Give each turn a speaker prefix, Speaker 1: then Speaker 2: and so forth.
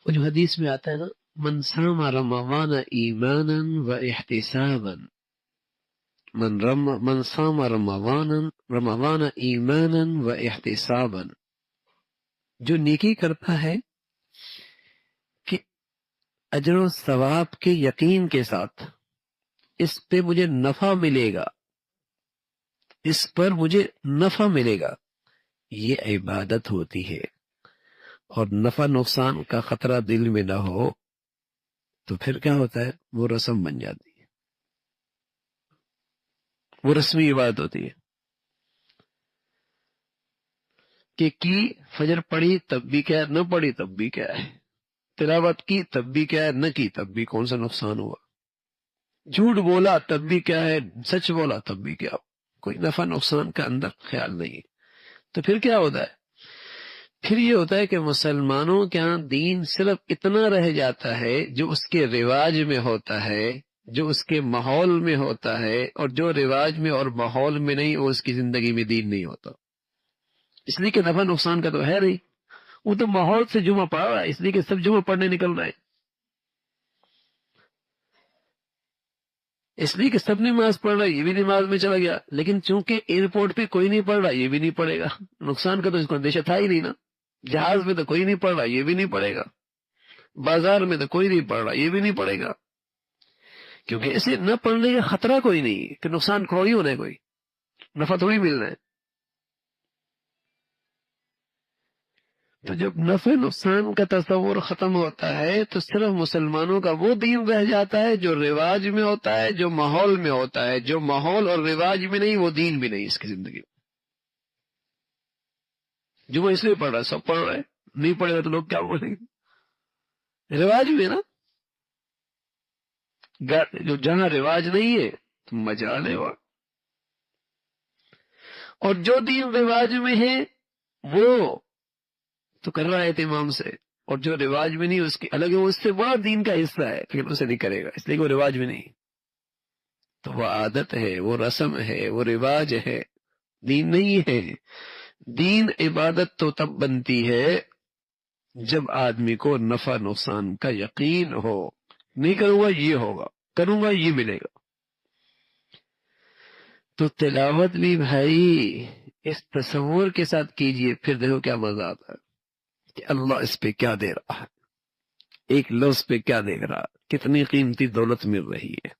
Speaker 1: وہ جو حدیث میں آتا ہے نا، من صام رمضان ایمانا و احتسابا، من صام رمضان ایمانا و احتسابا، جو نیکی کرتا ہے کہ اجر و ثواب کے یقین کے ساتھ اس پہ مجھے نفع ملے گا، اس پر مجھے نفع ملے گا، یہ عبادت ہوتی ہے۔ اور نفع نقصان کا خطرہ دل میں نہ ہو تو پھر کیا ہوتا ہے، وہ رسم بن جاتی ہے، وہ رسمی عبادت ہوتی ہے کہ فجر پڑھی تب بھی کیا ہے، نہ پڑھی تب بھی کیا ہے، تلاوت کی تب بھی کیا ہے، نہ کی تب بھی کون سا نقصان ہوا، جھوٹ بولا تب بھی کیا ہے، سچ بولا تب بھی کیا، کوئی نفع نقصان کا اندر خیال نہیں۔ تو پھر کیا ہوتا ہے، پھر یہ ہوتا ہے کہ مسلمانوں کے ہاں دین صرف اتنا رہ جاتا ہے جو اس کے رواج میں ہوتا ہے، جو اس کے ماحول میں ہوتا ہے، اور جو رواج میں اور ماحول میں نہیں وہ اس کی زندگی میں دین نہیں ہوتا، اس لیے کہ نفع نقصان کا تو ہے نہیں، وہ تو ماحول سے جمعہ پڑھ رہا ہے، اس لیے کہ سب جمعہ پڑھنے نکل رہے ہیں، اس لیے کہ سب نماز پڑھ رہا ہے، یہ بھی نماز میں چلا گیا، لیکن چونکہ ایئرپورٹ پہ کوئی نہیں پڑھ رہا یہ بھی نہیں پڑھے گا، نقصان کا تو اس کو اندیشہ تھا ہی نہیں نا، جہاز میں تو کوئی نہیں پڑھ رہا یہ بھی نہیں پڑھے گا، بازار میں تو کوئی نہیں پڑھ رہا یہ بھی نہیں پڑھے گا، کیونکہ اسے نہ پڑھنے کا خطرہ کوئی نہیں کہ نقصان تھوڑی ہونا ہے، کوئی نفع تھوڑی ملنا ہے۔ تو جب نفع نقصان کا تصور ختم ہوتا ہے تو صرف مسلمانوں کا وہ دین رہ جاتا ہے جو رواج میں ہوتا ہے، جو ماحول میں ہوتا ہے، جو ماحول اور رواج میں نہیں وہ دین بھی نہیں اس کی زندگی میں۔ جو وہ اس لیے پڑھ رہا ہے، سب پڑھ رہے ہیں، نہیں پڑھے گا تو لوگ کیا بولیں گے، رواج میں نا، جو جہاں رواج نہیں ہے تو مجا لے وہاں، اور جو دین رواج میں ہے وہ تو کر رہا ہے اہتمام سے، اور جو رواج میں نہیں اس کی الگ ہے، وہ اس سے بڑا دین کا حصہ ہے لیکن اسے نہیں کرے گا، اس لیے کہ وہ رواج میں نہیں، تو وہ عادت ہے، وہ رسم ہے، وہ رواج ہے، دین نہیں ہے۔ دین عبادت تو تب بنتی ہے جب آدمی کو نفع نقصان کا یقین ہو، نہیں کروں گا یہ ہوگا، کروں گا یہ ملے گا۔ تو تلاوت بھی بھائی اس تصور کے ساتھ کیجئے، پھر دیکھو کیا مزہ آتا ہے کہ اللہ اس پہ کیا دے رہا ہے، ایک لفظ پہ کیا دے رہا ہے، کتنی قیمتی دولت مل رہی ہے۔